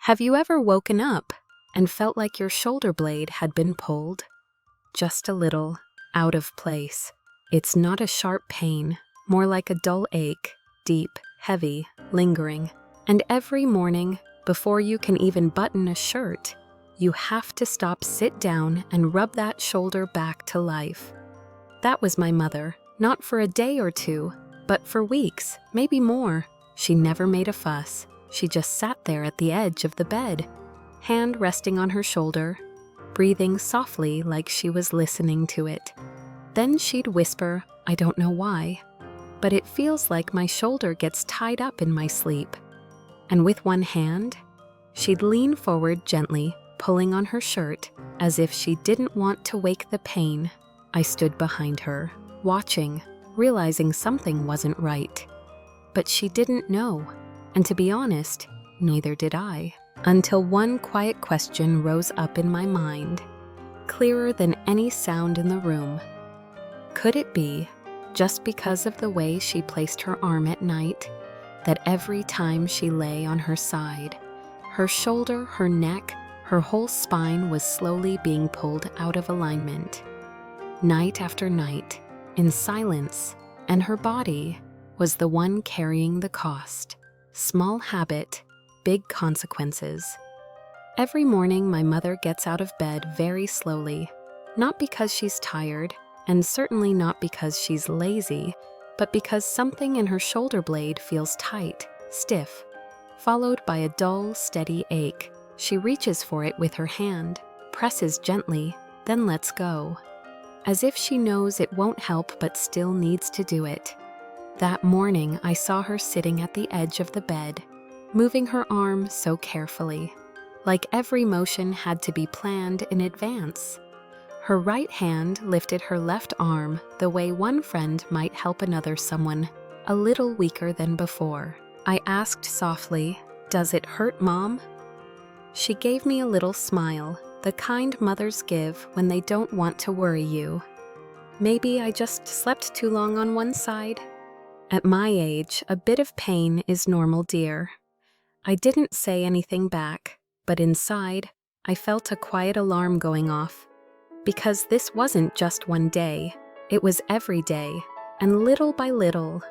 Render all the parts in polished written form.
Have you ever woken up and felt like your shoulder blade had been pulled? Just a little, out of place. It's not a sharp pain, more like a dull ache, deep, heavy, lingering. And every morning, before you can even button a shirt, you have to stop, sit down, and rub that shoulder back to life. That was my mother, not for a day or two, but for weeks, maybe more. She never made a fuss. She just sat there at the edge of the bed, hand resting on her shoulder, breathing softly like she was listening to it. Then she'd whisper, I don't know why, but it feels like my shoulder gets tied up in my sleep. And with one hand, she'd lean forward gently, pulling on her shirt, as if she didn't want to wake the pain. I stood behind her, watching, realizing something wasn't right. But she didn't know, and to be honest, neither did I, until one quiet question rose up in my mind, clearer than any sound in the room. Could it be, just because of the way she placed her arm at night, that every time she lay on her side, her shoulder, her neck, her whole spine was slowly being pulled out of alignment? Night after night, in silence, and her body was the one carrying the cost. Small habit, big consequences. Every morning my mother gets out of bed very slowly, not because she's tired, and certainly not because she's lazy, but because something in her shoulder blade feels tight, stiff, followed by a dull, steady ache. She reaches for it with her hand, presses gently, then lets go, as if she knows it won't help but still needs to do it. That morning, I saw her sitting at the edge of the bed, moving her arm so carefully, like every motion had to be planned in advance. Her right hand lifted her left arm the way one friend might help another, someone a little weaker than before. I asked softly, "Does it hurt, Mom?" She gave me a little smile, the kind mothers give when they don't want to worry you. Maybe I just slept too long on one side. At my age, a bit of pain is normal, dear. I didn't say anything back, but inside, I felt a quiet alarm going off. Because this wasn't just one day, it was every day, and little by little,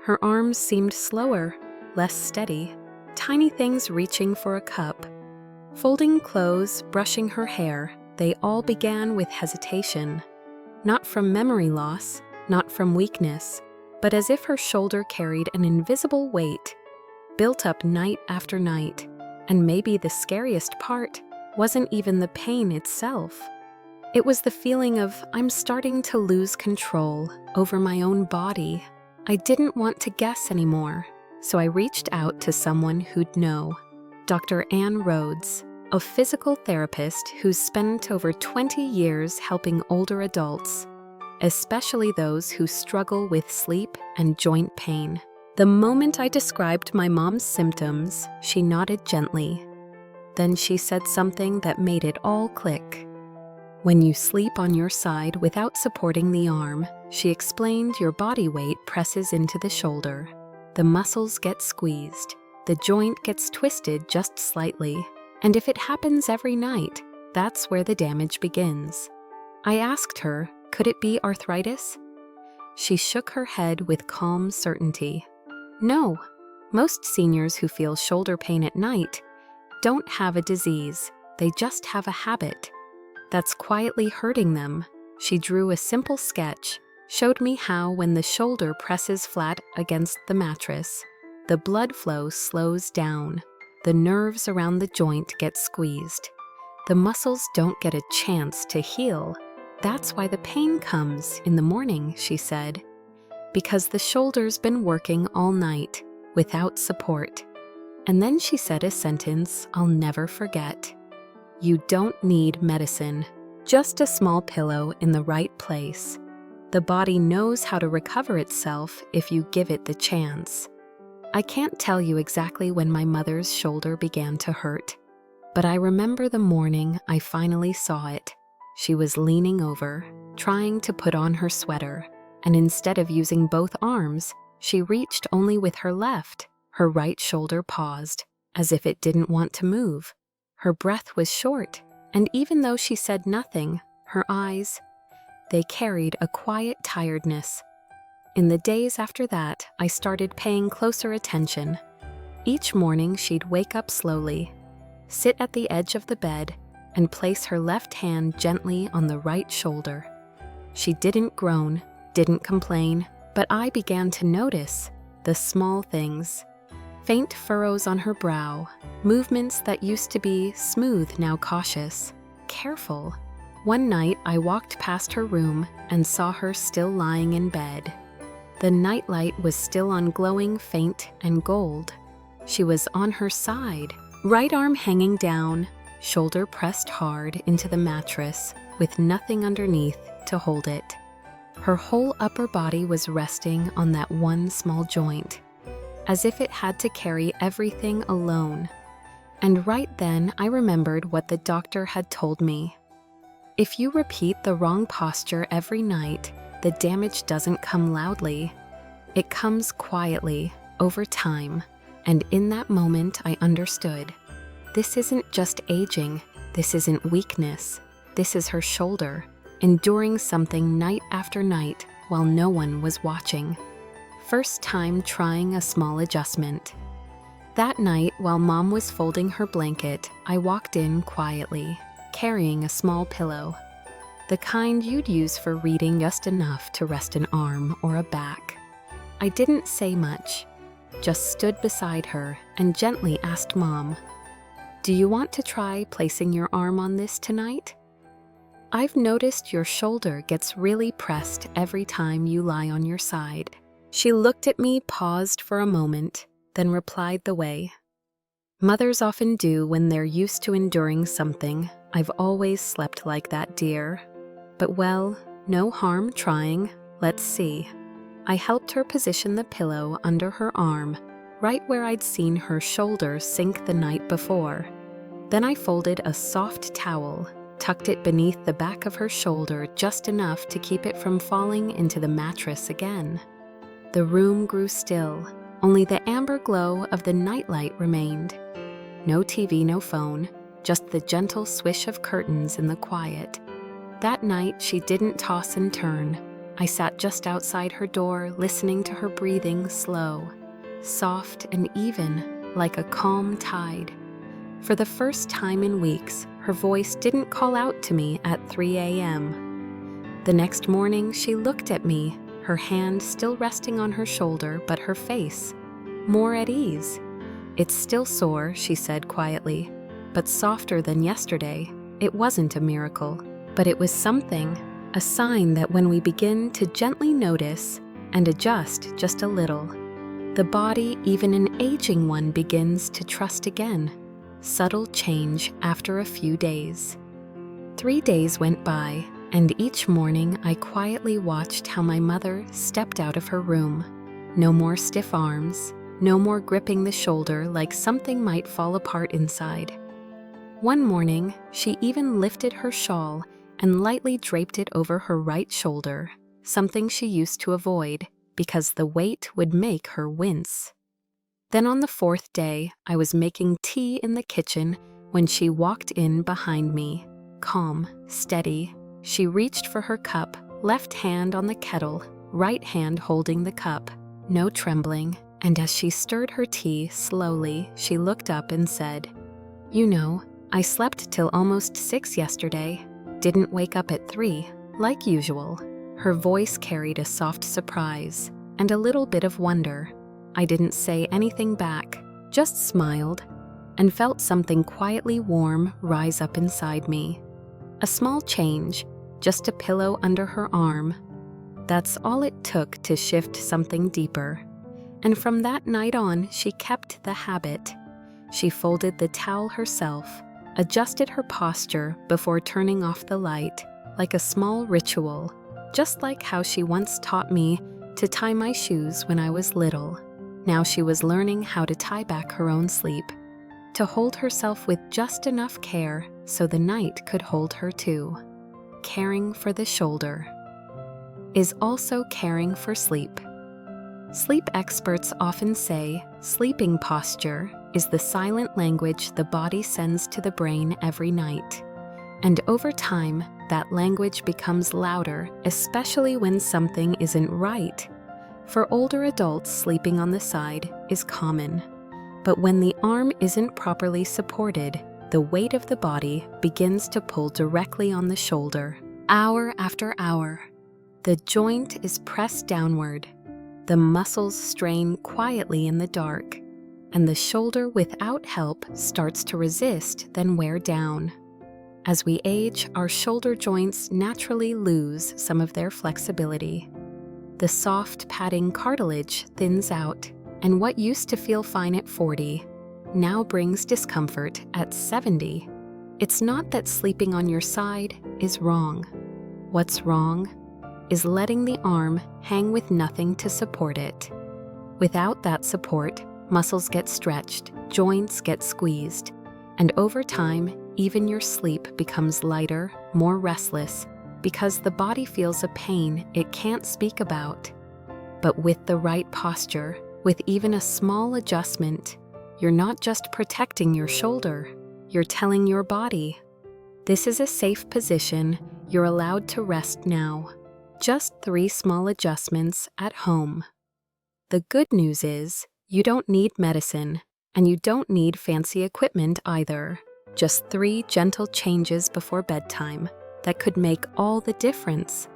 her arms seemed slower, less steady, tiny things reaching for a cup. Folding clothes, brushing her hair, they all began with hesitation. Not from memory loss, not from weakness, but as if her shoulder carried an invisible weight, built up night after night. And maybe the scariest part wasn't even the pain itself. It was the feeling of, I'm starting to lose control over my own body. I didn't want to guess anymore, so I reached out to someone who'd know. Dr. Ann Rhodes, a physical therapist who's spent over 20 years helping older adults, especially those who struggle with sleep and joint pain. The moment I described my mom's symptoms, she nodded gently. Then she said something that made it all click. When you sleep on your side without supporting the arm, she explained, your body weight presses into the shoulder. The muscles get squeezed. The joint gets twisted just slightly. And if it happens every night, that's where the damage begins. I asked her, could it be arthritis? She shook her head with calm certainty. No, most seniors who feel shoulder pain at night don't have a disease, they just have a habit that's quietly hurting them. She drew a simple sketch, showed me how when the shoulder presses flat against the mattress, the blood flow slows down, the nerves around the joint get squeezed. The muscles don't get a chance to heal. That's why the pain comes in the morning, she said, because the shoulder's been working all night without support. And then she said a sentence I'll never forget. You don't need medicine, just a small pillow in the right place. The body knows how to recover itself if you give it the chance. I can't tell you exactly when my mother's shoulder began to hurt, but I remember the morning I finally saw it. She was leaning over, trying to put on her sweater, and instead of using both arms, she reached only with her left. Her right shoulder paused, as if it didn't want to move. Her breath was short, and even though she said nothing, her eyes, they carried a quiet tiredness. In the days after that, I started paying closer attention. Each morning she'd wake up slowly, sit at the edge of the bed, and place her left hand gently on the right shoulder. She didn't groan, didn't complain, but I began to notice the small things. Faint furrows on her brow, movements that used to be smooth now cautious, careful. One night I walked past her room and saw her still lying in bed. The nightlight was still on, glowing faint and gold. She was on her side, right arm hanging down, shoulder pressed hard into the mattress with nothing underneath to hold it. Her whole upper body was resting on that one small joint, as if it had to carry everything alone. And right then I remembered what the doctor had told me. If you repeat the wrong posture every night, the damage doesn't come loudly. It comes quietly, over time. And in that moment I understood. This isn't just aging. This isn't weakness. This is her shoulder, enduring something night after night while no one was watching. First time trying a small adjustment. That night, while Mom was folding her blanket, I walked in quietly, carrying a small pillow. The kind you'd use for reading, just enough to rest an arm or a back. I didn't say much, just stood beside her and gently asked Mom, "Do you want to try placing your arm on this tonight? I've noticed your shoulder gets really pressed every time you lie on your side." She looked at me, paused for a moment, then replied the way mothers often do when they're used to enduring something. "I've always slept like that, dear. But well, no harm trying. Let's see." I helped her position the pillow under her arm, right where I'd seen her shoulder sink the night before. Then I folded a soft towel, tucked it beneath the back of her shoulder just enough to keep it from falling into the mattress again. The room grew still, only the amber glow of the nightlight remained. No TV, no phone, just the gentle swish of curtains in the quiet. That night she didn't toss and turn. I sat just outside her door, listening to her breathing, slow, soft and even, like a calm tide. For the first time in weeks, her voice didn't call out to me at 3 a.m. The next morning, she looked at me, her hand still resting on her shoulder, but her face more at ease. "It's still sore," she said quietly, "but softer than yesterday." It wasn't a miracle, but it was something, a sign that when we begin to gently notice and adjust just a little, the body, even an aging one, begins to trust again. Subtle change after a few days. 3 days went by, and each morning I quietly watched how my mother stepped out of her room. No more stiff arms, no more gripping the shoulder like something might fall apart inside. One morning, she even lifted her shawl and lightly draped it over her right shoulder, something she used to avoid because the weight would make her wince. Then on the 4th day, I was making tea in the kitchen when she walked in behind me, calm, steady. She reached for her cup, left hand on the kettle, right hand holding the cup, no trembling, and as she stirred her tea slowly, she looked up and said, "You know, I slept till almost 6 yesterday, didn't wake up at 3, like usual." Her voice carried a soft surprise and a little bit of wonder. I didn't say anything back, just smiled, and felt something quietly warm rise up inside me. A small change, just a pillow under her arm. That's all it took to shift something deeper. And from that night on, she kept the habit. She folded the towel herself, adjusted her posture before turning off the light, like a small ritual, just like how she once taught me to tie my shoes when I was little. Now she was learning how to tie back her own sleep, to hold herself with just enough care so the night could hold her too. Caring for the shoulder is also caring for sleep. Sleep experts often say sleeping posture is the silent language the body sends to the brain every night. And over time, that language becomes louder, especially when something isn't right. For older adults, sleeping on the side is common. But when the arm isn't properly supported, the weight of the body begins to pull directly on the shoulder. Hour after hour, the joint is pressed downward. The muscles strain quietly in the dark, and the shoulder without help starts to resist, then wear down. As we age, our shoulder joints naturally lose some of their flexibility. The soft, padding cartilage thins out, and what used to feel fine at 40 now brings discomfort at 70. It's not that sleeping on your side is wrong. What's wrong is letting the arm hang with nothing to support it. Without that support, muscles get stretched, joints get squeezed, and over time, even your sleep becomes lighter, more restless, because the body feels a pain it can't speak about. But with the right posture, with even a small adjustment, you're not just protecting your shoulder, you're telling your body, "This is a safe position, you're allowed to rest now." Just 3 small adjustments at home. The good news is, you don't need medicine, and you don't need fancy equipment either. Just 3 gentle changes before bedtime that could make all the difference.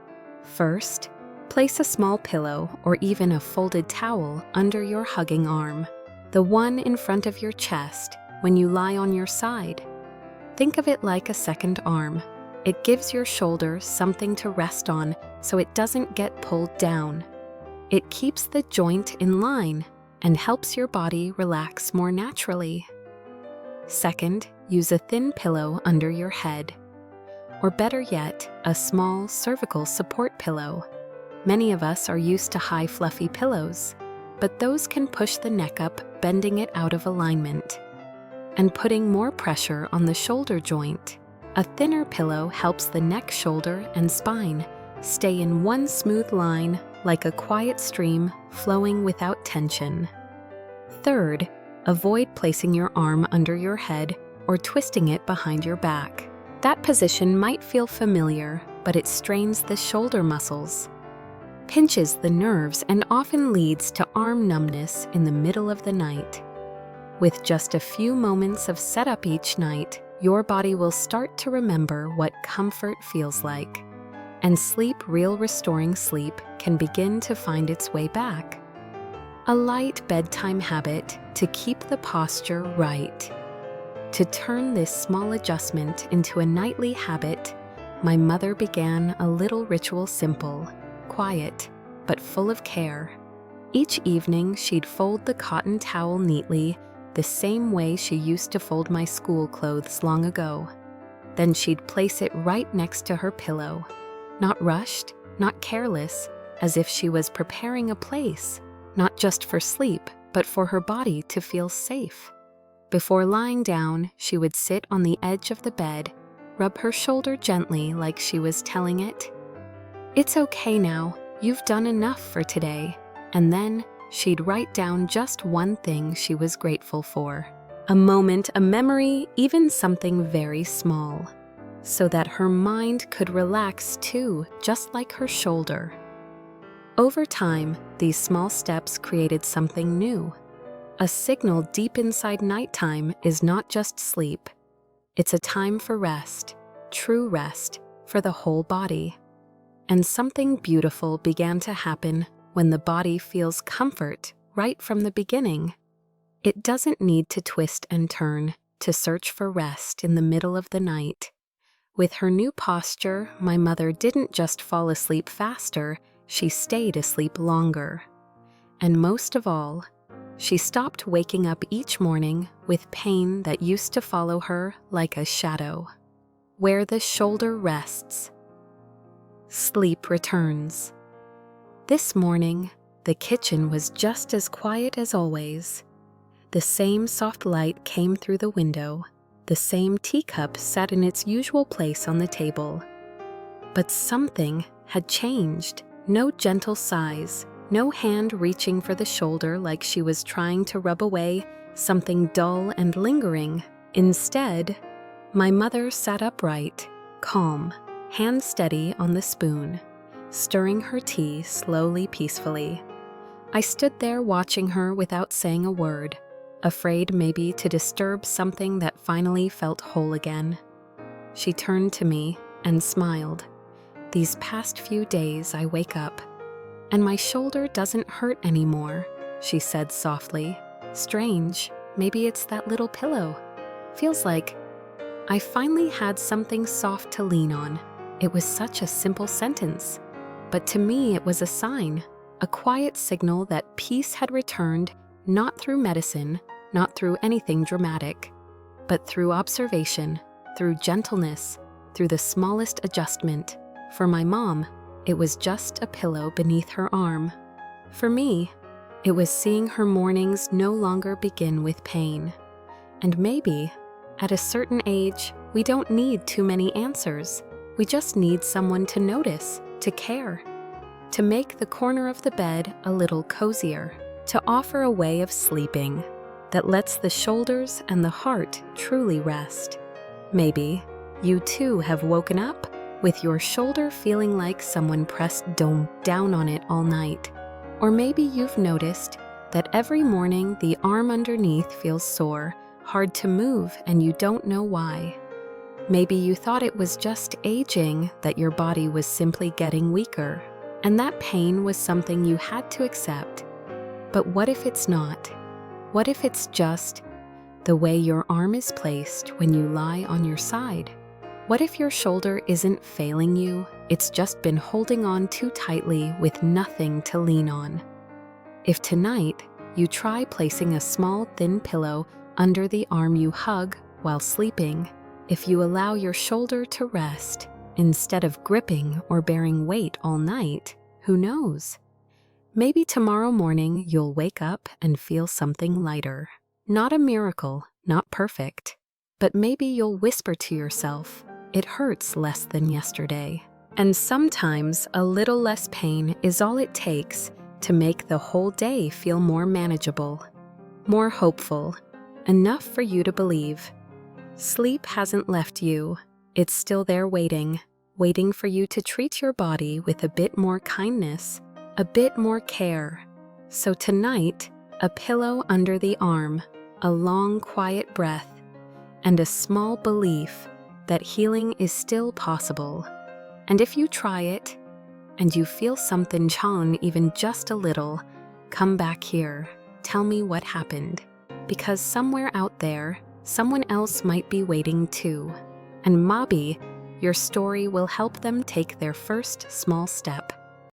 First, place a small pillow or even a folded towel under your hugging arm, the one in front of your chest when you lie on your side. Think of it like a second arm. It gives your shoulder something to rest on so it doesn't get pulled down. It keeps the joint in line and helps your body relax more naturally. Second, use a thin pillow under your head. Or better yet, a small cervical support pillow. Many of us are used to high fluffy pillows, but those can push the neck up, bending it out of alignment and putting more pressure on the shoulder joint. A thinner pillow helps the neck, shoulder, and spine stay in one smooth line, like a quiet stream flowing without tension. Third, avoid placing your arm under your head or twisting it behind your back. That position might feel familiar, but it strains the shoulder muscles, pinches the nerves, and often leads to arm numbness in the middle of the night. With just a few moments of setup each night, your body will start to remember what comfort feels like, and real restoring sleep can begin to find its way back. A light bedtime habit to keep the posture right. To turn this small adjustment into a nightly habit, my mother began a little ritual, simple, quiet, but full of care. Each evening, she'd fold the cotton towel neatly, the same way she used to fold my school clothes long ago. Then she'd place it right next to her pillow. Not rushed, not careless, as if she was preparing a place, not just for sleep, but for her body to feel safe. Before lying down, she would sit on the edge of the bed, rub her shoulder gently like she was telling it, "It's okay now, you've done enough for today." And then she'd write down just one thing she was grateful for. A moment, a memory, even something very small, so that her mind could relax too, just like her shoulder. Over time, these small steps created something new. A signal deep inside nighttime is not just sleep. It's a time for rest, true rest, for the whole body. And something beautiful began to happen when the body feels comfort right from the beginning. It doesn't need to twist and turn to search for rest in the middle of the night. With her new posture, my mother didn't just fall asleep faster, she stayed asleep longer. And most of all, she stopped waking up each morning with pain that used to follow her like a shadow. Where the shoulder rests, sleep returns. This morning, the kitchen was just as quiet as always. The same soft light came through the window. The same teacup sat in its usual place on the table. But something had changed. No gentle sighs, no hand reaching for the shoulder like she was trying to rub away, something dull and lingering. Instead, my mother sat upright, calm, hand steady on the spoon, stirring her tea slowly, peacefully. I stood there watching her without saying a word, afraid maybe to disturb something that finally felt whole again. She turned to me and smiled. These past few days I wake up, and my shoulder doesn't hurt anymore, she said softly. Strange, maybe it's that little pillow. Feels like I finally had something soft to lean on. It was such a simple sentence, but to me it was a sign, a quiet signal that peace had returned, not through medicine, not through anything dramatic, but through observation, through gentleness, through the smallest adjustment. For my mom, it was just a pillow beneath her arm. For me, it was seeing her mornings no longer begin with pain. And maybe, at a certain age, we don't need too many answers. We just need someone to notice, to care, to make the corner of the bed a little cozier, to offer a way of sleeping that lets the shoulders and the heart truly rest. Maybe you too have woken up with your shoulder feeling like someone pressed down on it all night. Or maybe you've noticed that every morning the arm underneath feels sore, hard to move, and you don't know why. Maybe you thought it was just aging, that your body was simply getting weaker, and that pain was something you had to accept. But what if it's not? What if it's just the way your arm is placed when you lie on your side? What if your shoulder isn't failing you? It's just been holding on too tightly with nothing to lean on. If tonight you try placing a small, thin pillow under the arm you hug while sleeping, if you allow your shoulder to rest instead of gripping or bearing weight all night, who knows? Maybe tomorrow morning you'll wake up and feel something lighter. Not a miracle, not perfect, but maybe you'll whisper to yourself, it hurts less than yesterday. And sometimes a little less pain is all it takes to make the whole day feel more manageable, more hopeful, enough for you to believe. Sleep hasn't left you. It's still there waiting for you to treat your body with a bit more kindness, a bit more care. So tonight, a pillow under the arm, a long, quiet breath, and a small belief that healing is still possible. And if you try it, and you feel something change even just a little, come back here. Tell me what happened. Because somewhere out there, someone else might be waiting too. And maybe your story will help them take their first small step.